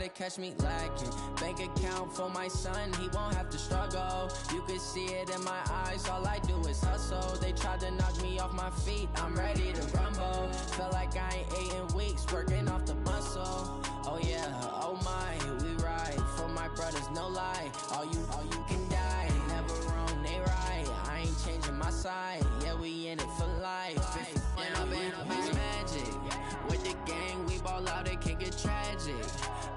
to catch me lacking. Bank account for my son, he won't have to struggle. You can see it in my eyes, all I do is hustle. They tried to knock me off my feet, I'm ready to rumble. Feel like I ain't ate in weeks, working off the muscle. Oh yeah, oh my, we ride for my brothers, no lie. All you can die, never wrong, they right. I ain't changing my side, yeah, we in it for life. When I've been magic, with the gang, we ball out, it can get tragic.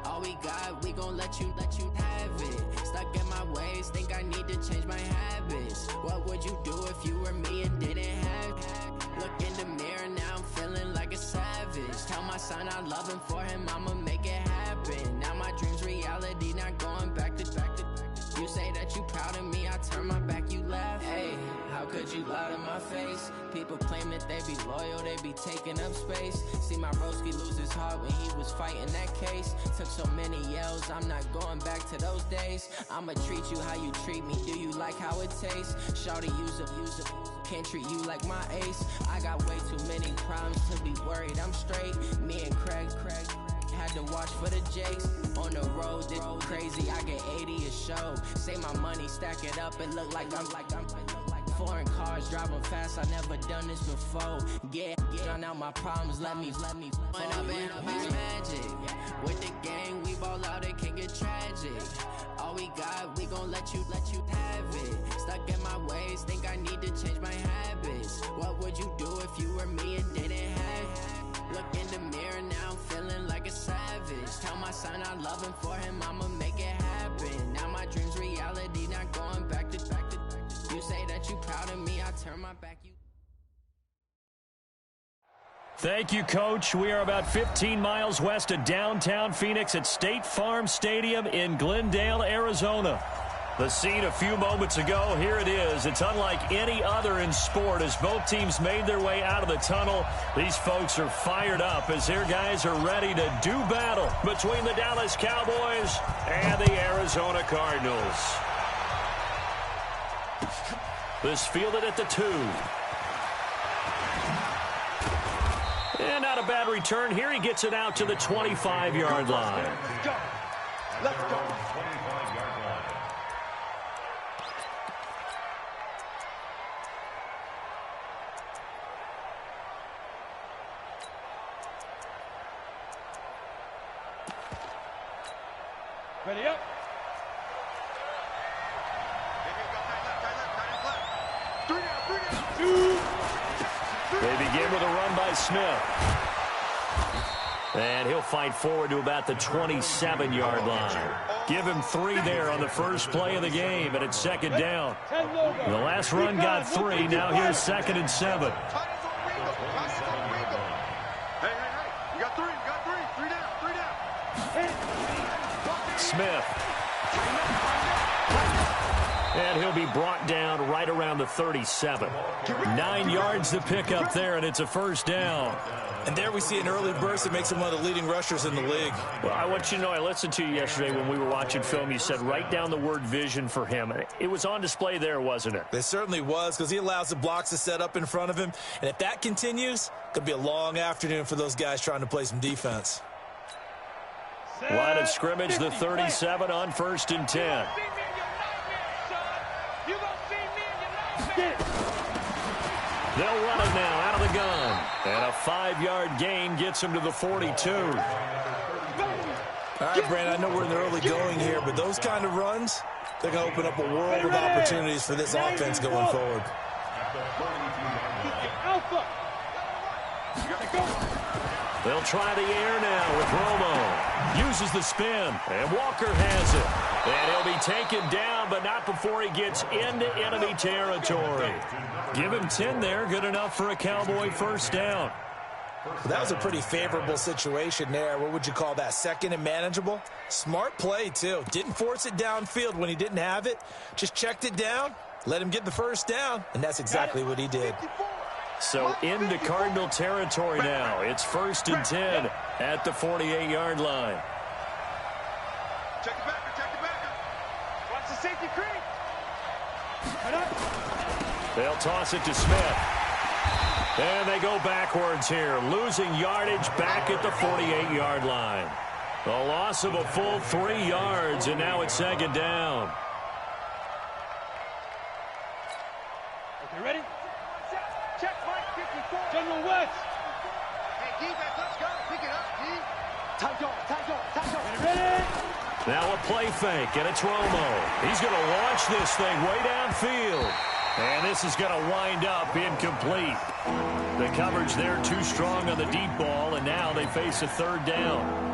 All we got, we gon' let you have it. Stuck in my ways, think I need to change my habits. What would you do if you were me and didn't have it? Look in the mirror, now I'm feeling like a savage. Tell my son I love him, for him I'ma make it happen. Now my dream's reality, not going back to. You say that you proud of me, I turn my back, you laugh. Hey, how could you lie to my face? People claim that they be loyal, they be taking up space. See my broski lose his heart when he was fighting that case. Took so many yells, I'm not going back to those days. I'ma treat you how you treat me, do you like how it tastes? Shawty, use up, can't treat you like my ace. I got way too many problems to be worried, I'm straight. Me and Craig had to watch for the Jakes. On the road, this crazy, I get 80 a show. Say my money, stack it up, it look like I'm foreign cars, driving fast, I never done this before. Drown out my problems, let me When I've been magic, with the gang, we ball out, it can get tragic. All we got, we gon' let you have it. Stuck in my ways, think I need to change my habits. What would you do if you were me and didn't have it? Look in the mirror, now I'm feeling like a savage. Tell my son I love him, for him I'ma make it happen. Now my dream's reality, not going back to. You say that you proud of me, I turn my back. Thank you, Coach. We are about 15 miles west of downtown Phoenix at State Farm Stadium in Glendale, Arizona. The scene a few moments ago, here it is. It's unlike any other in sport as both teams made their way out of the tunnel. These folks are fired up as their guys are ready to do battle between the Dallas Cowboys and the Arizona Cardinals. This fielded at the 2. And not a bad return. Here he gets it out to the 25-yard line. Let's go. Let's go. 25-yard line. Ready up. They begin with a run by Smith. And he'll fight forward to about the 27-yard line. Give him 3 there on the first play of the game, and it's second down. The last run got 3. Now here's 2nd and 7. Hey, you got 3. You got 3. 3 down. 3 down. Smith. And he'll be brought down right around the 37. 9 yards to pick up there, and it's a first down. And there we see an early burst that makes him one of the leading rushers in the league. Well, I want you to know, I listened to you yesterday when we were watching film. You said write down the word vision for him. It was on display there, wasn't it? It certainly was, because he allows the blocks to set up in front of him. And if that continues, it could be a long afternoon for those guys trying to play some defense. Line of scrimmage, the 37 on 1st and 10. They'll run it now out of the gun. And a 5-yard gain gets him to the 42. All right, Brandon, I know we're in the early going here, but those kind of runs, they're going to open up a world of opportunities for this offense going forward. They'll try the air now with Romo. Uses the spin, and Walker has it. And he'll be taken down, but not before he gets into enemy territory. Give him 10 there, good enough for a Cowboy first down. That was a pretty favorable situation there. What would you call that, 2nd and manageable? Smart play, too. Didn't force it downfield when he didn't have it. Just checked it down, let him get the first down, and that's exactly what he did. So into Cardinal territory now. It's 1st and 10 at the 48-yard line. Check it back. Watch the safety creep. They'll toss it to Smith. And they go backwards here, losing yardage back at the 48-yard line. A loss of a full 3 yards, and now it's second down. Okay, ready? Check, Mike, 54. General West. Hey, defense, let's go. Pick it up, D. Time. Ready? Now a play fake, and it's Romo. He's going to launch this thing way downfield. And this is going to wind up incomplete. The coverage there too strong on the deep ball, and now they face a third down.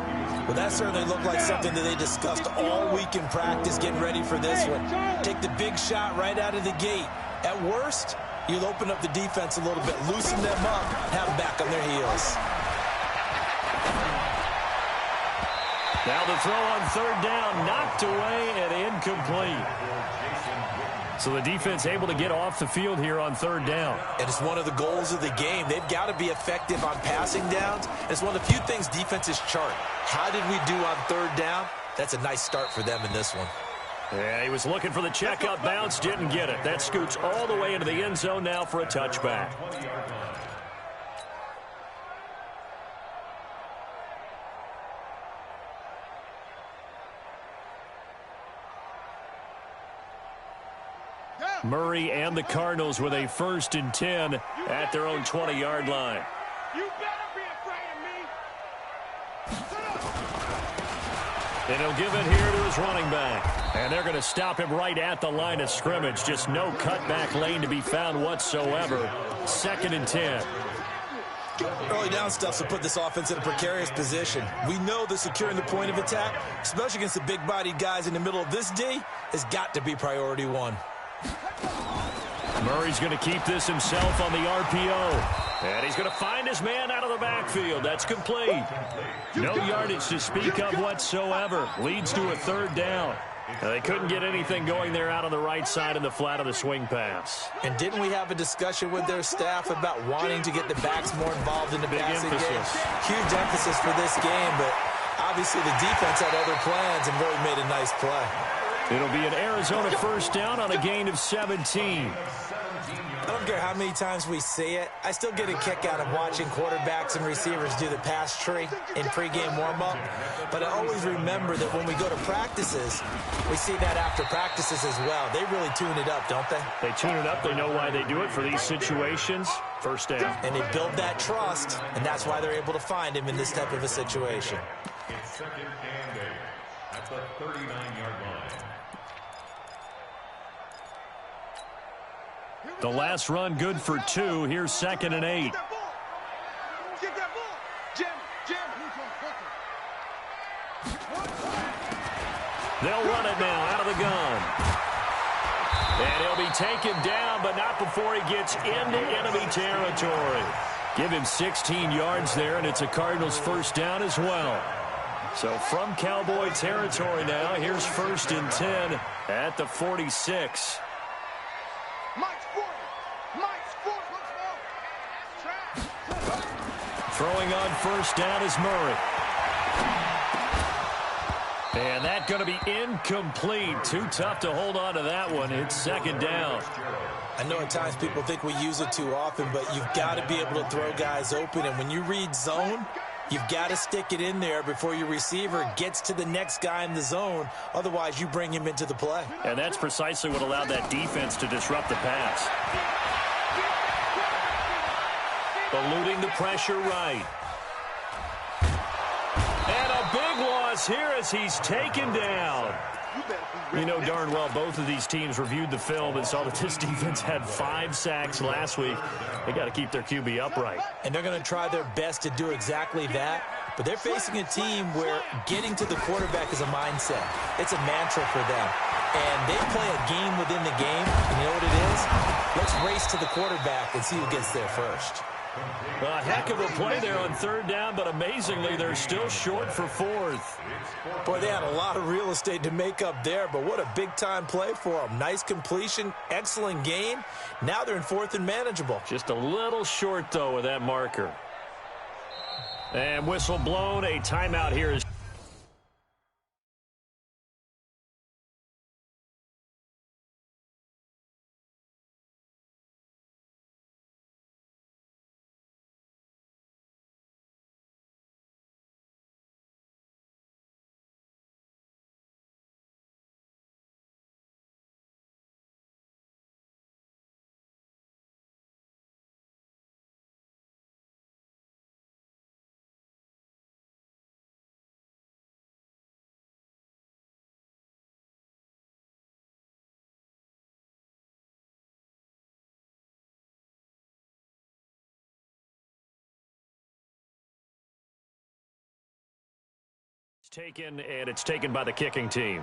Well, that certainly looked like something that they discussed all week in practice, getting ready for this one. Take the big shot right out of the gate. At worst, you'll open up the defense a little bit, loosen them up, have them back on their heels. Now the throw on third down, knocked away and incomplete. So the defense able to get off the field here on third down. And it's one of the goals of the game. They've got to be effective on passing downs. It's one of the few things defenses chart. How did we do on third down? That's a nice start for them in this one. Yeah, he was looking for the checkup bounce, didn't get it. That scoots all the way into the end zone now for a touchback. Murray and the Cardinals with a 1st and 10 at their own 20-yard line. You better be afraid of me. And he'll give it here to his running back. And they're going to stop him right at the line of scrimmage. Just no cutback lane to be found whatsoever. 2nd and 10. Early down stuff will put this offense in a precarious position. We know that securing the point of attack, especially against the big-bodied guys in the middle of this D, has got to be priority one. Murray's going to keep this himself on the RPO. And he's going to find his man out of the backfield. That's complete. No yardage to speak of whatsoever. Leads to a third down. They couldn't get anything going there out on the right side in the flat of the swing pass. And didn't we have a discussion with their staff about wanting to get the backs more involved in the passing game? Huge emphasis for this game, but obviously the defense had other plans and really made a nice play. It'll be an Arizona first down on a gain of 17. I don't care how many times we see it. I still get a kick out of watching quarterbacks and receivers do the pass tree in pregame warm-up. But I always remember that when we go to practices, we see that after practices as well. They really tune it up, don't they? They tune it up. They know why they do it for these situations. First down. And they build that trust, and that's why they're able to find him in this type of a situation. It's second and 8 at the 39-yard line. The last run good for 2. Here's 2nd and 8. Get that ball. Jim. They'll run it now out of the gun. And he'll be taken down, but not before he gets into enemy territory. Give him 16 yards there, and it's a Cardinals first down as well. So from Cowboy territory now, here's 1st and 10 at the 46. Throwing on first down is Murray. And that's going to be incomplete. Too tough to hold on to that one. It's 2nd down. I know at times people think we use it too often, but you've got to be able to throw guys open. And when you read zone, you've got to stick it in there before your receiver gets to the next guy in the zone. Otherwise, you bring him into the play. And that's precisely what allowed that defense to disrupt the pass. Eluding the pressure right. And a big loss here as he's taken down. You know darn well both of these teams reviewed the film and saw that this defense had 5 sacks last week. They got to keep their QB upright. And they're going to try their best to do exactly that. But they're facing a team where getting to the quarterback is a mindset. It's a mantra for them. And they play a game within the game. And you know what it is? Let's race to the quarterback and see who gets there first. A heck of a play there on third down, but amazingly, they're still short for 4th. Boy, they had a lot of real estate to make up there, but what a big-time play for them. Nice completion, excellent gain. Now they're in 4th and manageable. Just a little short, though, with that marker. And whistle blown. A timeout here is It's taken by the kicking team.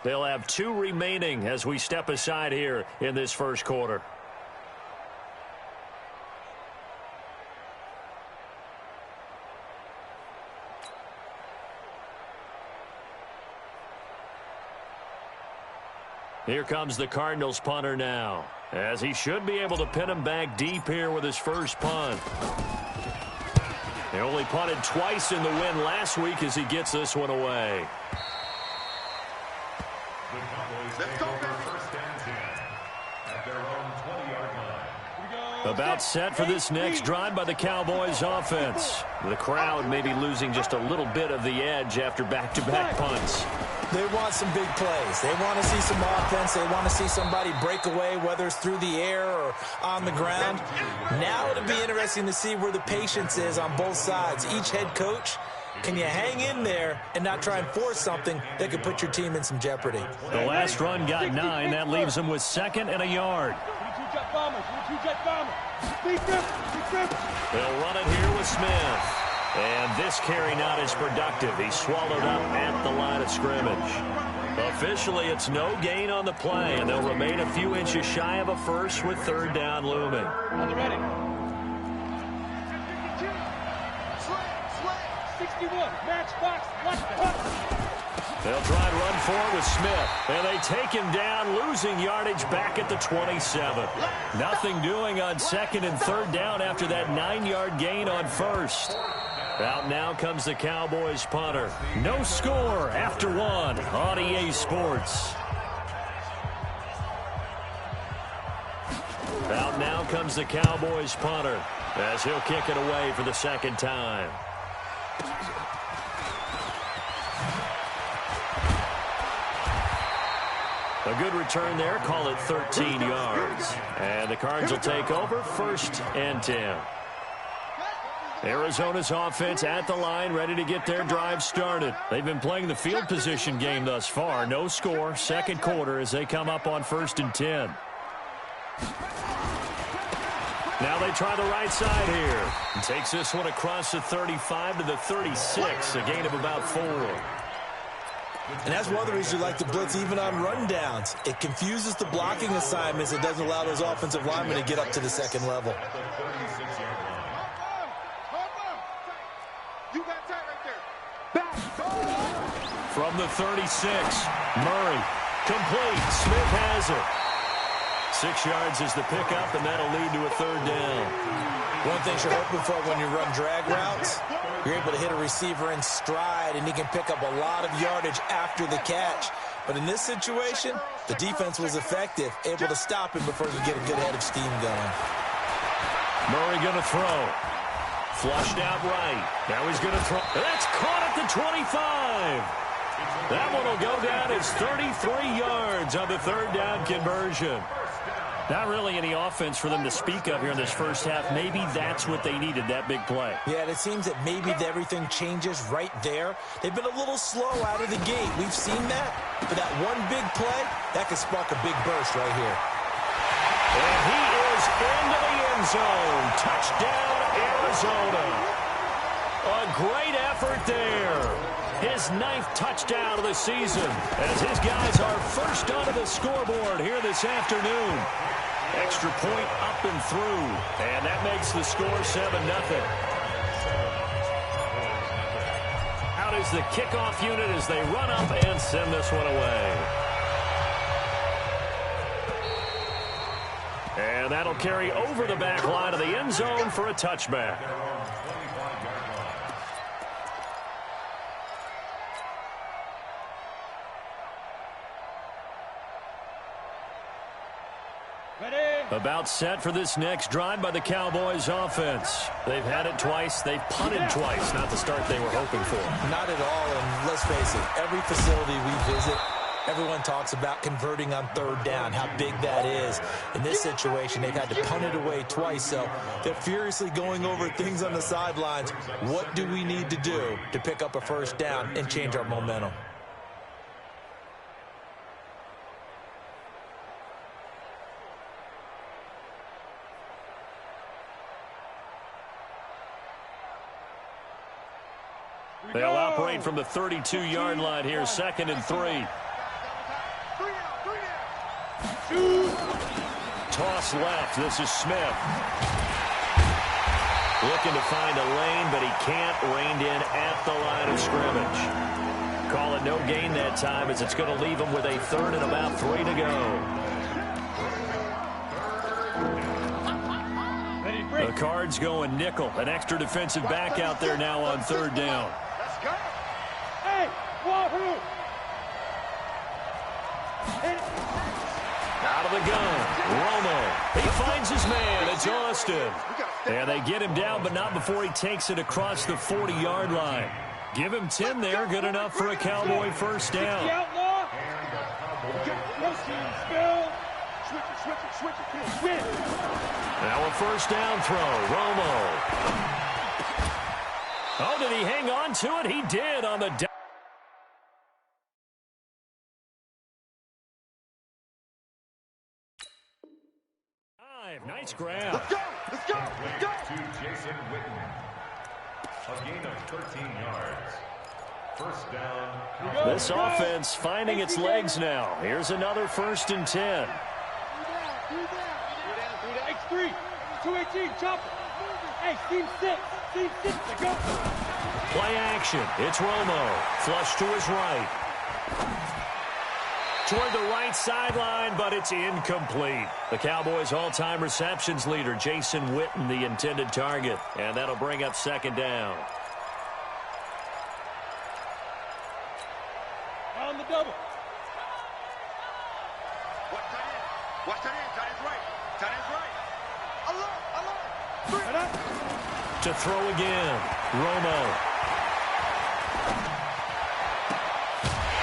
They'll have 2 remaining as we step aside here in this first quarter. Here comes the Cardinals punter now, as he should be able to pin him back deep here with his first punt. He only punted twice in the win last week as he gets this one away. Let's go, baby. First and 10 at their own 20-yard line. About set for this next drive by the Cowboys offense. The crowd may be losing just a little bit of the edge after back-to-back punts. They want some big plays. They want to see some offense. They want to see somebody break away, whether it's through the air or on the ground. Now it'll be interesting to see where the patience is on both sides. Each head coach, can you hang in there and not try and force something that could put your team in some jeopardy? The last run got 9. That leaves them with 2nd and a yard. They'll run it here with Smith. And this carry not as productive. He's swallowed up at the line of scrimmage. Officially, it's no gain on the play, and they'll remain a few inches shy of a first with 3rd down looming. On the ready. 61, matchbox, They'll try and run forward with Smith, and they take him down, losing yardage back at the 27. Nothing doing on 2nd and 3rd down after that 9-yard gain on 1st. Out now comes the Cowboys punter. No score after 1 on EA Sports. Out now comes the Cowboys punter as he'll kick it away for the 2nd time. A good return there, call it 13 yards. And the Cards will take over 1st and 10. Arizona's offense at the line, ready to get their drive started. They've been playing the field position game thus far. No score, 2nd quarter as they come up on 1st and 10. Now they try the right side here. And takes this one across the 35 to the 36, a gain of about 4. And that's one of the reasons you like to blitz even on rundowns. It confuses the blocking assignments. It doesn't allow those offensive linemen to get up to the 2nd level. From the 36, Murray, complete, Smith has it. 6 yards is the pickup, and that'll lead to a 3rd down. One thing you're hoping for when you run drag routes, you're able to hit a receiver in stride, and he can pick up a lot of yardage after the catch. But in this situation, the defense was effective, able to stop him before he could get a good head of steam going. Murray going to throw. Flushed out right. Now he's going to throw. That's caught at the 25. That one will go down as 33 yards on the 3rd down conversion. Not really any offense for them to speak of here in this first half. Maybe that's what they needed, that big play. Yeah, it seems that maybe everything changes right there. They've been a little slow out of the gate. We've seen that. But that one big play, that could spark a big burst right here. And he is into the end zone. Touchdown, Arizona. A great effort there. His 9th touchdown of the season as his guys are first onto the scoreboard here this afternoon. Extra point up and through, and that makes the score 7-0. Out is the kickoff unit as they run up and send this one away. And that'll carry over the back line of the end zone for a touchback. About set for this next drive by the Cowboys offense. They've had it twice. They've punted twice. Not the start they were hoping for. Not at all, and let's face it, every facility we visit, everyone talks about converting on 3rd down, how big that is. In this situation, they've had to punt it away twice, so they're furiously going over things on the sidelines. What do we need to do to pick up a 1st down and change our momentum? They'll operate point from the 32-yard line here, 2nd and 3. Toss left. This is Smith. Looking to find a lane, but he can't. Reined in at the line of scrimmage. Call it no gain that time, as it's going to leave him with a 3rd and about 3 to go. The Cards going nickel. An extra defensive back out there now on 3rd down. Let's go. Hey, wahoo! Out of the gun, Romo. He finds his man. It's Austin. And they get him down, but not before he takes it across the 40-yard line. Give him 10 there. Good enough for a Cowboy first down. Now a first down throw. Romo. Oh, did he hang on to it? He did on the down. Nice grab. Let's go. Let's go. Let's go. To Jason Witten. A gain of 13 yards. First down. This offense finding its legs now. Here's another 1st and 10. X3, 218, chopper. Hey, team 6, to go. Play action. It's Romo. Flush to his right. Toward the right sideline, but it's incomplete. The Cowboys' all-time receptions leader, Jason Witten, the intended target. And that'll bring up 2nd down. On the double. Watch tight end. Tight end's right. Tight end's right. Allah. To throw again. Romo.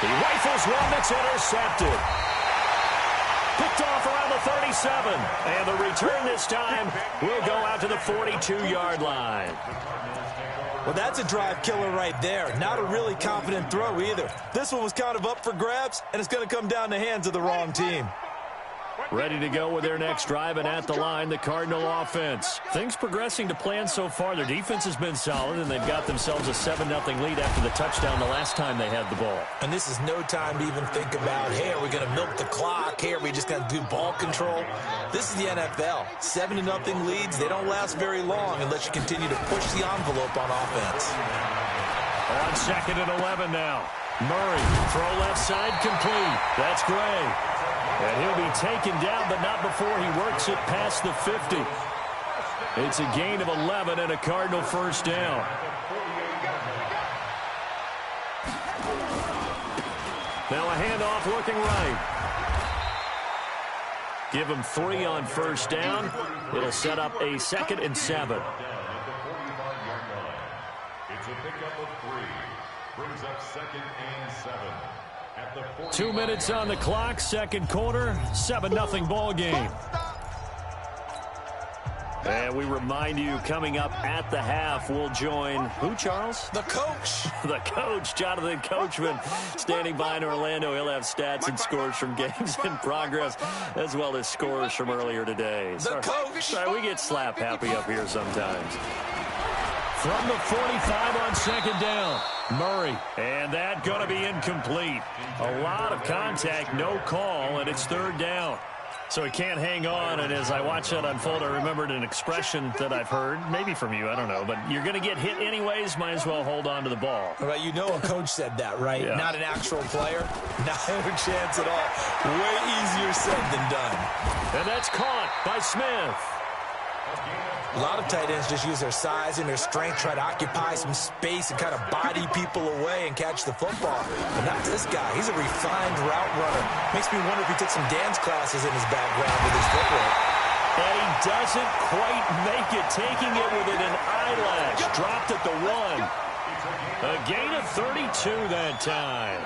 He rifles one that's intercepted. Picked off around the 37. And the return this time will go out to the 42-yard line. Well, that's a drive killer right there. Not a really confident throw either. This one was kind of up for grabs, and it's going to come down the hands of the wrong team. Ready to go with their next drive, and at the line, the Cardinal offense. Things progressing to plan so far. Their defense has been solid, and they've got themselves a 7-0 lead after the touchdown the last time they had the ball. And this is no time to even think about, hey, are we going to milk the clock? Hey, are we just going to do ball control? This is the NFL. 7-0 leads, they don't last very long unless you continue to push the envelope on offense. On 2nd and 11 now. Murray, throw left side complete. That's Gray. And he'll be taken down, but not before he works it past the 50. It's a gain of 11 and a Cardinal first down. Now a handoff looking right. Give him 3 on first down. It'll set up a 2nd and 7. It's a pickup of 3. Brings up 2nd and 7. 2 minutes on the clock, 2nd quarter, 7-0 ball game. And we remind you, coming up at the half, we'll join who, Charles? The coach. The coach, Jonathan Coachman, standing by in Orlando. He'll have stats and scores from games in progress, as well as scores from earlier today. The coach. Sorry, we get slap happy up here sometimes. From the 45 on 2nd down, Murray. And that going to be incomplete. A lot of contact, no call, and it's 3rd down. So he can't hang on, and as I watch that unfold, I remembered an expression that I've heard, maybe from you, I don't know, but you're going to get hit anyways, might as well hold on to the ball. All right, you know a coach said that, right? Yeah. Not an actual player. No chance at all. Way easier said than done. And that's caught by Smith. A lot of tight ends just use their size and their strength, try to occupy some space and kind of body people away and catch the football. But not this guy. He's a refined route runner. Makes me wonder if he took some dance classes in his background with his footwork. And he doesn't quite make it, taking it within an eyelash. Dropped at the 1. A gain of 32 that time.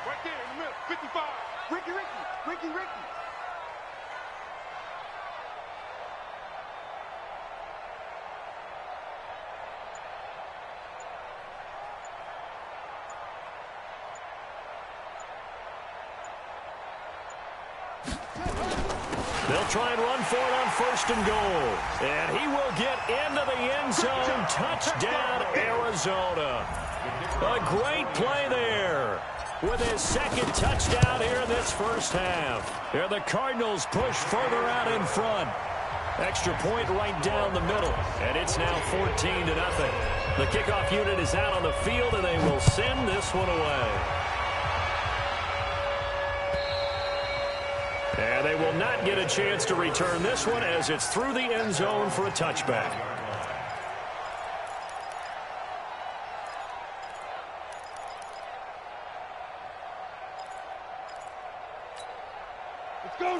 Right there in the middle. 55. Ricky. They'll They'll try and run for it on 1st and goal. And he will get into the end zone. Touchdown, Arizona. A great play there with his 2nd touchdown here in this first half. Here the Cardinals push further out in front. Extra point right down the middle. And it's now 14-0. The kickoff unit is out on the field, and they will send this one away. And they will not get a chance to return this one as it's through the end zone for a touchback.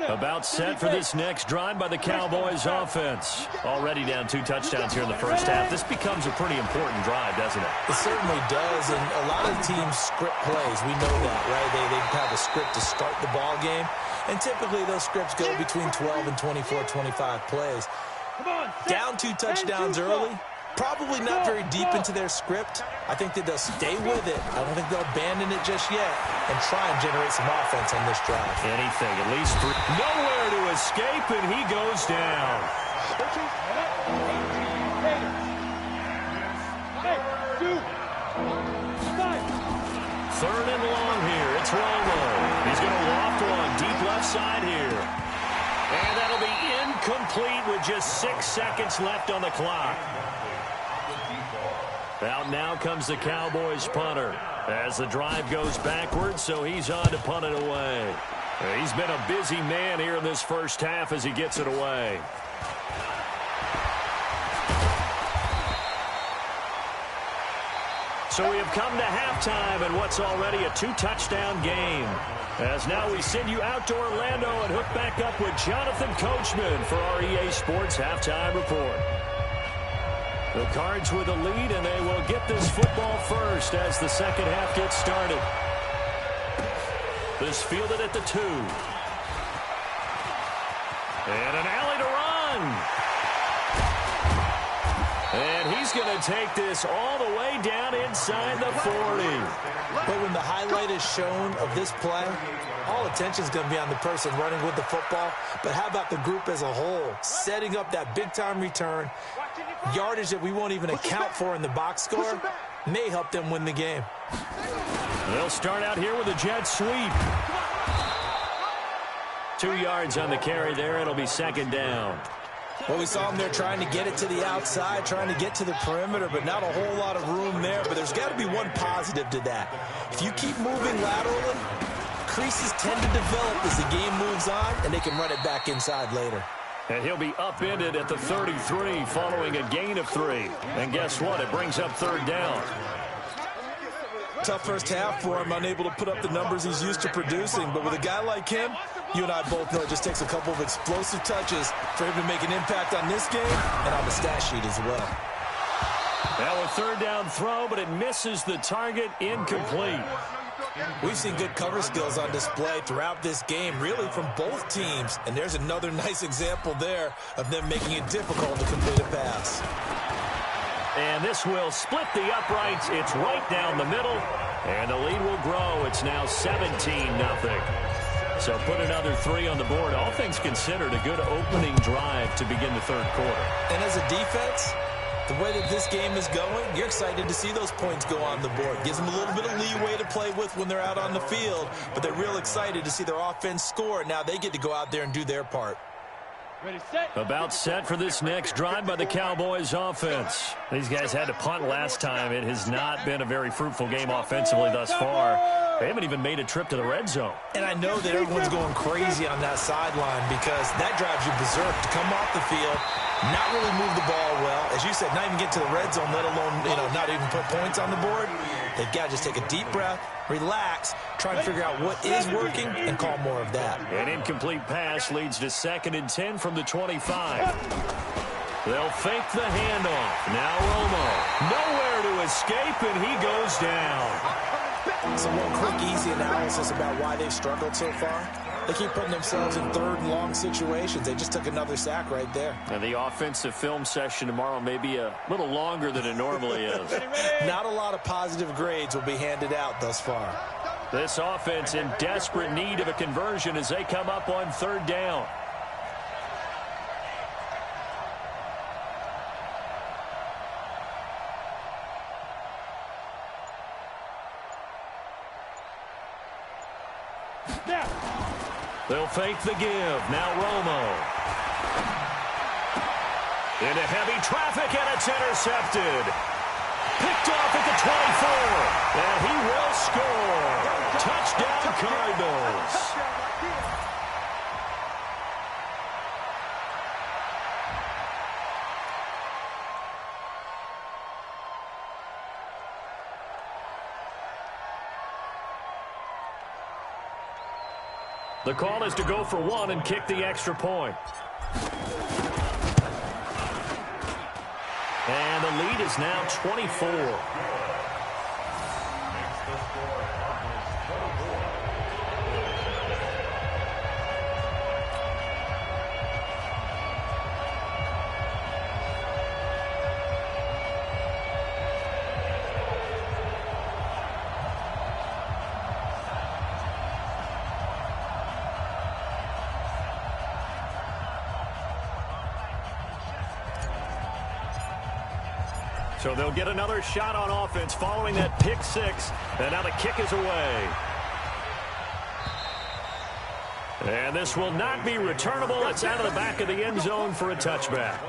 About set for this next drive by the Cowboys offense. Already down 2 touchdowns here in the first half. This becomes a pretty important drive, doesn't it? It certainly does, and a lot of teams script plays. We know that, right? They have a script to start the ball game, and typically those scripts go between 12 and 24, 25 plays. Down 2 touchdowns early. Probably not very deep into their script. I think that they'll stay with it. I don't think they'll abandon it just yet and try and generate some offense on this drive. Anything, at least 3. Nowhere to escape, and he goes down. Third and long here. It's Romo. He's going to loft one deep left side here. And that'll be incomplete with just 6 seconds left on the clock. Out now comes the Cowboys punter as the drive goes backwards, so he's on to punt it away. He's been a busy man here in this first half as he gets it away. So we have come to halftime in what's already a 2-touchdown game. As now we send you out to Orlando and hook back up with Jonathan Coachman for our EA Sports Halftime Report. The Cards with a lead, and they will get this football first as the second half gets started. This fielded at the 2. And an alley to run. And he's going to take this all the way down inside the 40. But when the highlight is shown of this play, all attention is going to be on the person running with the football. But how about the group as a whole, setting up that big-time return, yardage that we won't even account for in the box score, may help them win the game. They'll start out here with a jet sweep. 2 yards on the carry there. It'll be 2nd down. Well, we saw them there trying to get it to the outside, trying to get to the perimeter, but not a whole lot of room there. But there's got to be one positive to that. If you keep moving laterally, creases tend to develop as the game moves on, and they can run it back inside later. And he'll be upended at the 33 following a gain of 3. And guess what? It brings up 3rd down. Tough first half for him, unable to put up the numbers he's used to producing. But with a guy like him, you and I both know it just takes a couple of explosive touches for him to make an impact on this game and on the stat sheet as well. Now a 3rd down throw, but it misses the target, incomplete. We've seen good cover skills on display throughout this game, really from both teams. And there's another nice example there of them making it difficult to complete a pass. And this will split the uprights. It's right down the middle. And the lead will grow. It's now 17-0. So put another 3 on the board. All things considered, a good opening drive to begin the 3rd quarter. And as a defense, the way that this game is going, you're excited to see those points go on the board. Gives them a little bit of leeway to play with when they're out on the field, but they're real excited to see their offense score. Now they get to go out there and do their part. Ready, set. About set for this next drive by the Cowboys offense. These guys had to punt last time. It has not been a very fruitful game offensively thus far. They haven't even made a trip to the red zone. And I know that everyone's going crazy on that sideline because that drives you berserk to come off the field, not really move the ball well. As you said, not even get to the red zone, let alone, not even put points on the board. They've got to just take a deep breath, relax, try and figure out what is working, and call more of that. An incomplete pass leads to 2nd and 10 from the 25. They'll fake the handoff. Now Romo. Nowhere to escape, and he goes down. So one quick, easy analysis about why they've struggled so far. They keep putting themselves in 3rd and long situations. They just took another sack right there. And the offensive film session tomorrow may be a little longer than it normally is. Not a lot of positive grades will be handed out thus far. This offense in desperate need of a conversion as they come up on 3rd down. They'll fake the give. Now Romo. Into heavy traffic, and it's intercepted. Picked off at the 24. And he will score. Touchdown, Cardinals. The call is to go for one and kick the extra point. And the lead is now 24. So they'll get another shot on offense following that pick six. And now the kick is away. And this will not be returnable. It's out of the back of the end zone for a touchback.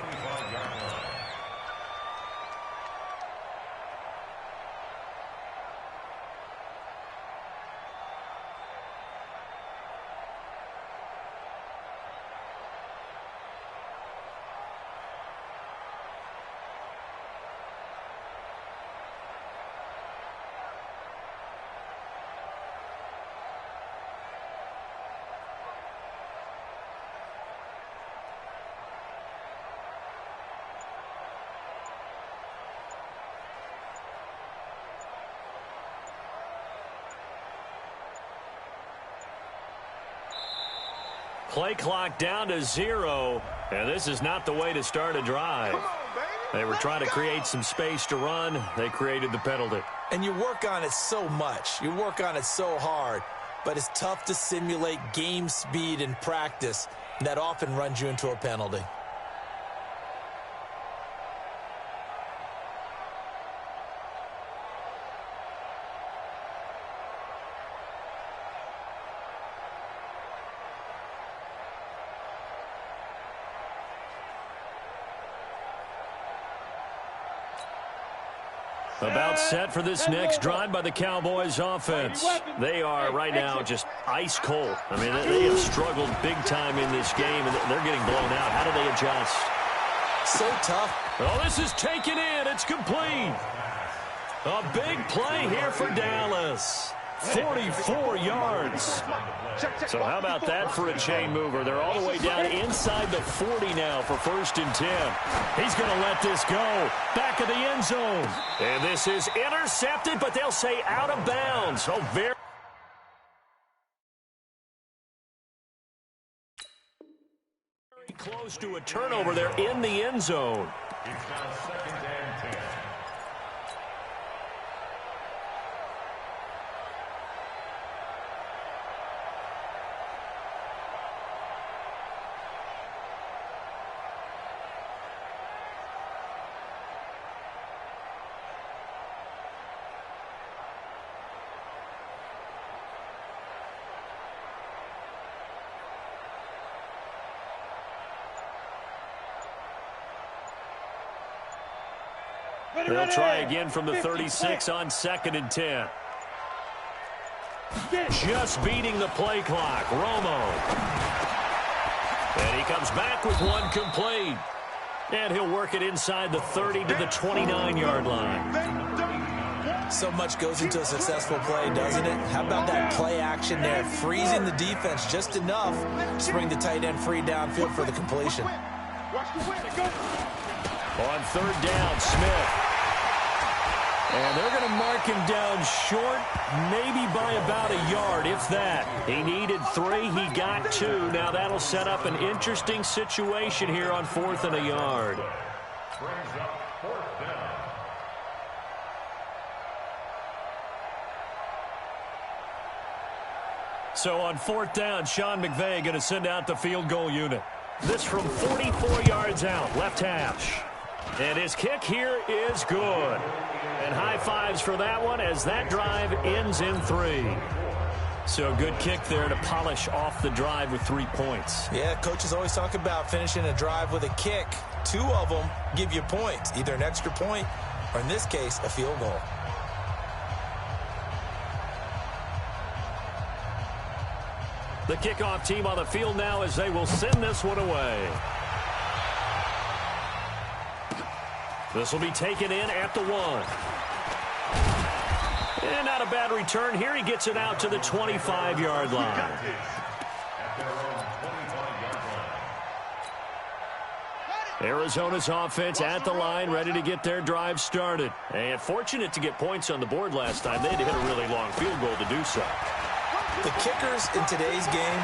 Play clock down to 0, and this is not the way to start a drive. They were trying to create some space to run. They created the penalty. And you work on it so much. You work on it so hard. But it's tough to simulate game speed in practice. And that often runs you into a penalty. About set for this next drive by the Cowboys offense. They are right now just ice cold. I mean, they have struggled big time in this game, and they're getting blown out. How do they adjust? So tough. Oh, this is taken in. It's complete. A big play here for Dallas. 44 yards. So how about that for a chain mover? They're all the way down inside the 40 now for 1st and 10. He's going to let this go. Back of the end zone. And this is intercepted, but they'll say out of bounds. Oh, very close to a turnover there in the end zone. It's now 2nd and 10. They'll try again from the 36 on 2nd and 10. Just beating the play clock. Romo. And he comes back with one complete. And he'll work it inside the 30 to the 29-yard line. So much goes into a successful play, doesn't it? How about that play action there? Freezing the defense just enough to bring the tight end free downfield for the completion. On 3rd down, Smith. And they're going to mark him down short, maybe by about a yard, if that. He needed 3. He got 2. Now that'll set up an interesting situation here on 4th and a yard. Brings up 4th down. So on 4th down, Sean McVay going to send out the field goal unit. This from 44 yards out, left hash. And his kick here is good. And high fives for that one as that drive ends in 3. So a good kick there to polish off the drive with 3 points. Yeah, coaches always talk about finishing a drive with a kick. 2 of them give you points, either an extra point or, in this case, a field goal. The kickoff team on the field now as they will send this one away. This will be taken in at the 1. And not a bad return here. He gets it out to the 25-yard line. Arizona's offense at the line, ready to get their drive started. And fortunate to get points on the board last time. They had to hit a really long field goal to do so. The kickers in today's game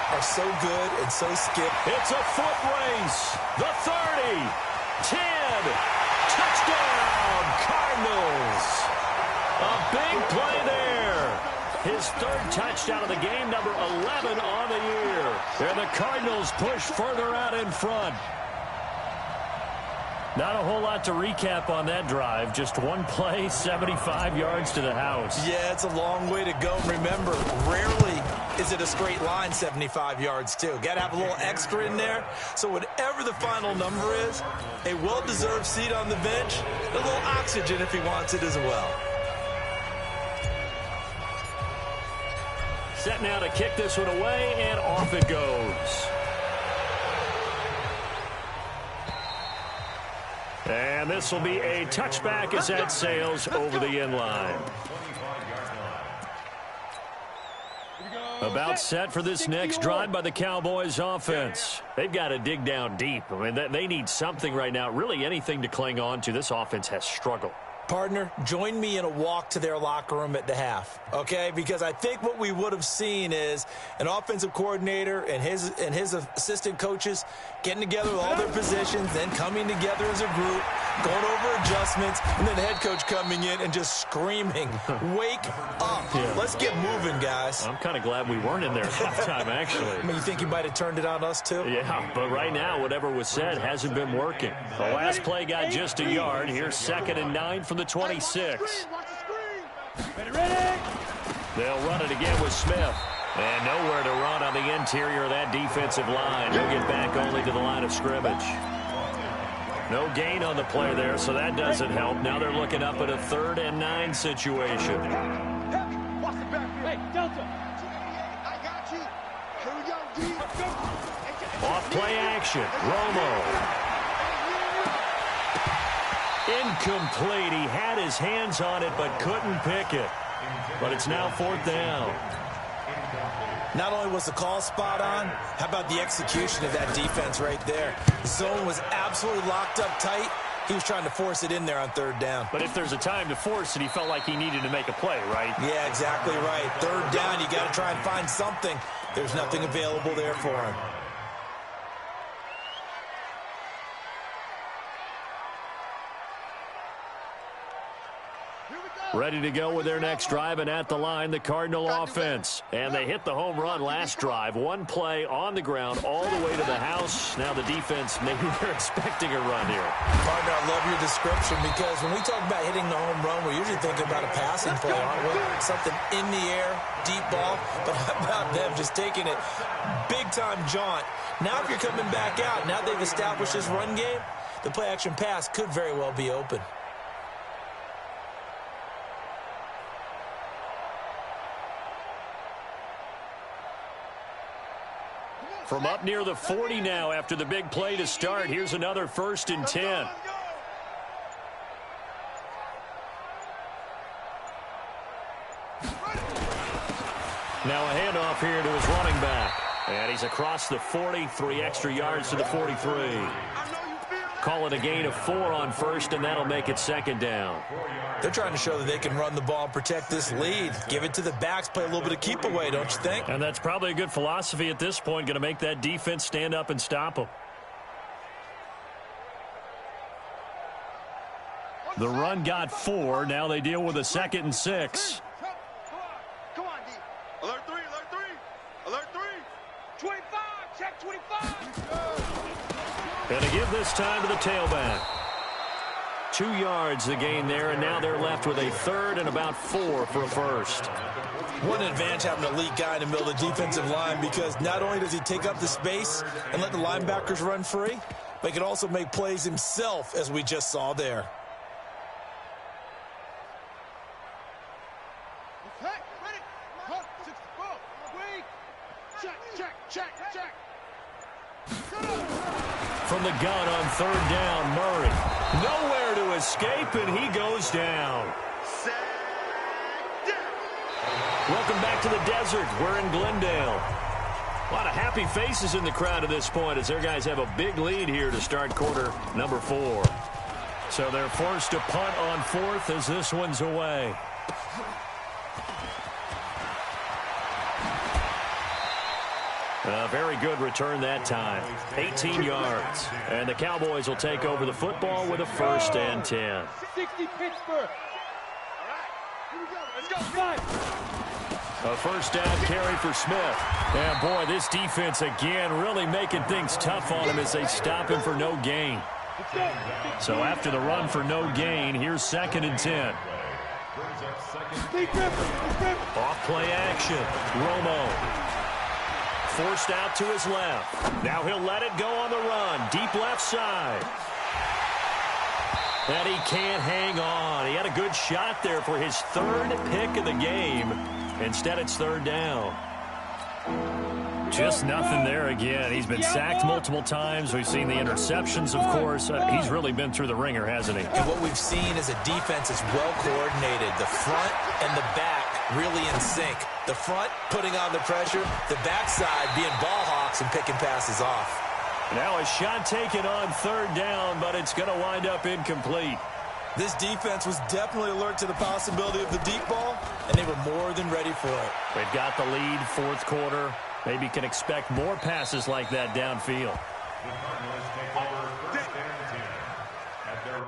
are so good and so skilled. It's a foot race. The 30, 10, touchdown, Cardinals. A big play there. His 3rd touchdown of the game, number 11 on the year. And the Cardinals push further out in front. Not a whole lot to recap on that drive. Just one play, 75 yards to the house. Yeah, it's a long way to go. Remember, rarely is it a straight line 75 yards, too. Got to have a little extra in there. So whatever the final number is, a well-deserved seat on the bench, a little oxygen if he wants it as well. Set now to kick this one away, and off it goes. And this will be a touchback as that sails over the end line. About set for this next drive by the Cowboys offense. They've got to dig down deep. I mean, they need something right now, really anything to cling on to. This offense has struggled. Partner, join me in a walk to their locker room at the half, okay? Because I think what we would have seen is an offensive coordinator and his assistant coaches getting together with all their positions, then coming together as a group, going over adjustments, and then the head coach coming in and just screaming, wake up. Yeah. Let's get moving, guys. I'm kind of glad we weren't in there at halftime, actually. I mean, you think he might have turned it on us, too? Yeah, but right now, whatever was said hasn't been working. The last play got just a yard. Here's 2nd and 9 from the 26. They'll run it again with Smith. And nowhere to run on the interior of that defensive line. He'll get back only to the line of scrimmage. No gain on the play there, so that doesn't help. Now they're looking up at a 3rd and 9 situation. Hey, Delta. I got you. Here we go, D. Off play action. Romo. Incomplete. He had his hands on it but couldn't pick it. But it's now 4th down. Not only was the call spot on, how about the execution of that defense right there? The zone was absolutely locked up tight. He was trying to force it in there on 3rd down. But if there's a time to force it, he felt like he needed to make a play, right? Yeah, exactly right. 3rd down, you got to try and find something. There's nothing available there for him. Ready to go with their next drive, and at the line, the Cardinal offense. And they hit the home run last drive. One play on the ground all the way to the house. Now the defense, maybe they're expecting a run here. Partner, I love your description because when we talk about hitting the home run, we're usually thinking about a passing play, aren't we? Something in the air, deep ball. But how about them just taking it big-time jaunt? Now if you're coming back out, now they've established this run game, the play-action pass could very well be open. From up near the 40 now after the big play to start. Here's another 1st and 10. Now a handoff here to his running back. And he's across the 40, 3 extra yards to the 43. Call it a gain of 4 on 1st, and that'll make it 2nd down. They're trying to show that they can run the ball and protect this lead. Give it to the backs, play a little bit of keep away, don't you think? And that's probably a good philosophy at this point, going to make that defense stand up and stop them. The run got 4. Now they deal with a 2nd and 6. Come on, D. Alert 3, alert 3. Alert 3. 25, check 25. Going to give this time to the tailback. 2 yards the gain there, and now they're left with a third and about 4 for a first. What an advantage having an elite guy in the middle of the defensive line, because not only does he take up the space and let the linebackers run free, but he can also make plays himself, as we just saw there. Okay, ready. Cut, 64. Wait. Check. From the gun on third down, Murray. Nowhere to escape, and he goes down. Welcome back to the desert. We're in Glendale. A lot of happy faces in the crowd at this point as their guys have a big lead here to start quarter number 4. So they're forced to punt on fourth as this one's away. A very good return that time. 18 yards. And the Cowboys will take over the football with a 1st and 10. 60 Pittsburgh. Let's go. A 1st down carry for Smith. And boy, this defense again really making things tough on him as they stop him for no gain. So after the run for no gain, here's 2nd and 10. Off play action. Romo. Forced out to his left. Now he'll let it go on the run. Deep left side. And he can't hang on. He had a good shot there for his 3rd pick of the game. Instead, it's 3rd down. Just nothing there again. He's been sacked multiple times. We've seen the interceptions, of course. He's really been through the ringer, hasn't he? And what we've seen is a defense is well coordinated. The front and the back really in sync. The front putting on the pressure. The backside being ball hawks and picking passes off. Now a shot taken on 3rd down, but it's going to wind up incomplete. This defense was definitely alert to the possibility of the deep ball, and they were more than ready for it. They've got the lead, 4th quarter. Maybe can expect more passes like that downfield. The Cardinals take over 1st and 10 at their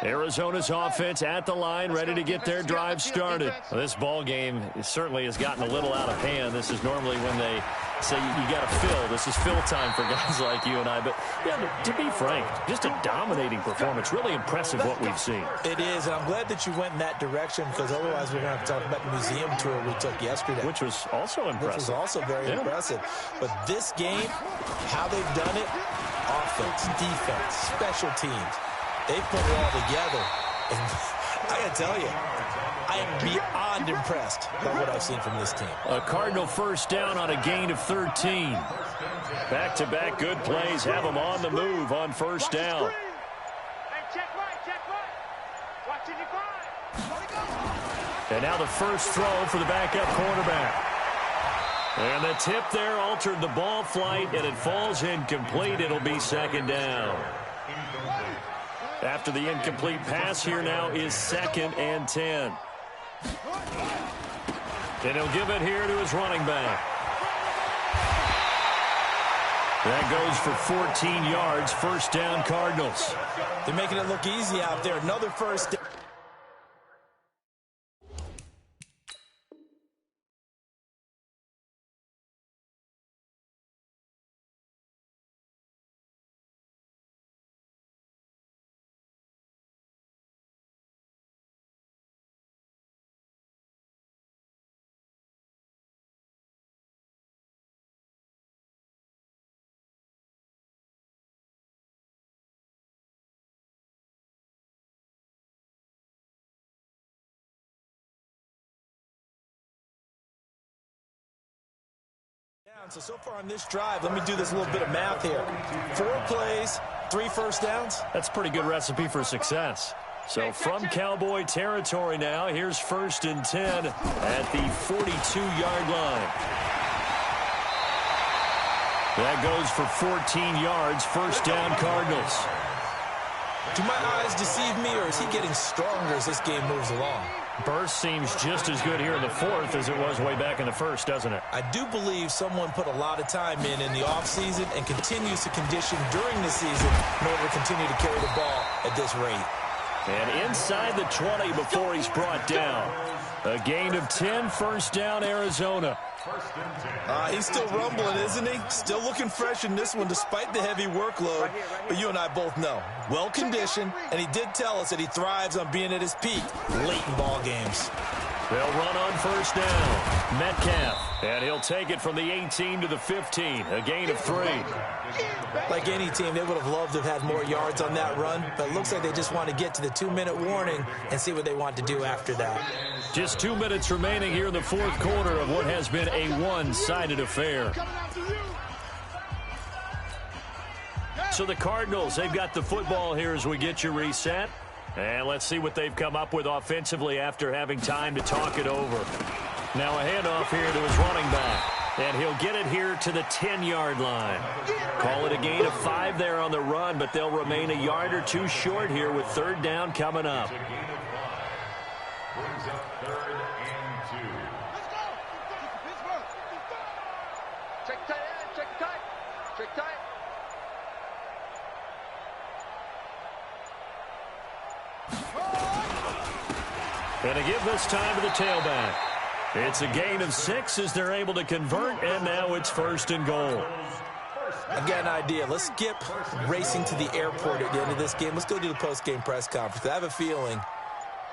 Arizona's offense at the line, ready to get their drive started. Well, this ball game certainly has gotten a little out of hand. This is normally when they say you got to fill. This is fill time for guys like you and I. But yeah, to be frank, just a dominating performance. Really impressive what we've seen. It is, and I'm glad that you went in that direction, because otherwise we're going to have to talk about the museum tour we took yesterday. Which was also impressive. Which was also very impressive. But this game, how they've done it, offense, defense, special teams, they've put it all together. And I got to tell you, I am beyond impressed by what I've seen from this team. A Cardinal 1st down on a gain of 13. Back-to-back good plays have them on the move on 1st down. And now the first throw for the backup quarterback. And the tip there altered the ball flight, and it falls incomplete. It'll be 2nd down. After the incomplete pass, here now is 2nd and 10. And he'll give it here to his running back. That goes for 14 yards, 1st down Cardinals. They're making it look easy out there. Another 1st down. So far on this drive, let me do this little bit of math here. 4 plays, 3 first downs. That's a pretty good recipe for success. So from Cowboy territory now, here's 1st and 10 at the 42-yard line. That goes for 14 yards, 1st down Cardinals. Do my eyes deceive me, or is he getting stronger as this game moves along? Burst seems just as good here in the 4th as it was way back in the 1st, doesn't it? I do believe someone put a lot of time in the offseason and continues to condition during the season in order to continue to carry the ball at this rate. And inside the 20 before he's brought down. A gain of 10, 1st down Arizona. He's still rumbling, isn't he? Still looking fresh in this one despite the heavy workload. But you and I both know, well-conditioned, and he did tell us that he thrives on being at his peak late in ball games. They'll run on 1st down. Metcalf, and he'll take it from the 18 to the 15. A gain of 3. Like any team, they would have loved to have had more yards on that run, but it looks like they just want to get to the 2-minute warning and see what they want to do after that. Just 2 minutes remaining here in the 4th quarter of what has been a one-sided affair. So the Cardinals, they've got the football here as we get you reset. And let's see what they've come up with offensively after having time to talk it over. Now a handoff here to his running back. And he'll get it here to the 10-yard line. Call it a gain of 5 there on the run, but they'll remain a yard or 2 short here with 3rd down coming up. Brings up 3rd and 2. Let's go. Pittsburgh. Check tight end. Check tight. Check tight. And to give this time to the tailback. It's a gain of 6 as they're able to convert, and now it's 1st and goal. I've got an idea. Let's skip racing to the airport at the end of this game. Let's go do the post-game press conference. I have a feeling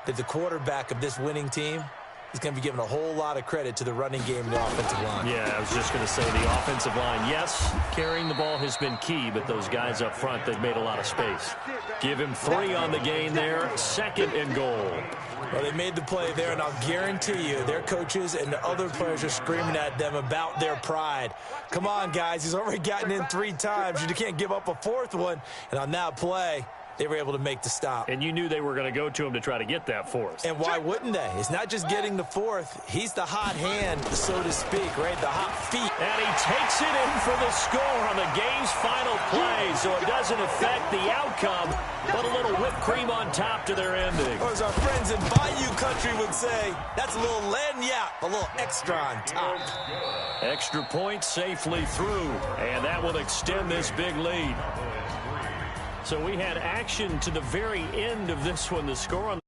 that the quarterback of this winning team is going to be giving a whole lot of credit to the running game and the offensive line. Yeah, I was just going to say the offensive line. Yes, carrying the ball has been key, but those guys up front, they've made a lot of space. Give him 3 on the gain there, 2nd and goal. Well, they made the play there, and I'll guarantee you their coaches and the other players are screaming at them about their pride. Come on, guys. He's already gotten in 3 times. You can't give up a 4th one. And on that play, they were able to make the stop. And you knew they were going to go to him to try to get that 4th. And why wouldn't they? It's not just getting the 4th. He's the hot hand, so to speak, right? The hot feet. And he takes it in for the score on the game's final play, so it doesn't affect the outcome, but a little whipped cream on top to their ending. Or as our friends in Bayou Country would say, that's a little lagniappe, a little extra on top. Extra point safely through, and that will extend this big lead. So we had action to the very end of this one. The score on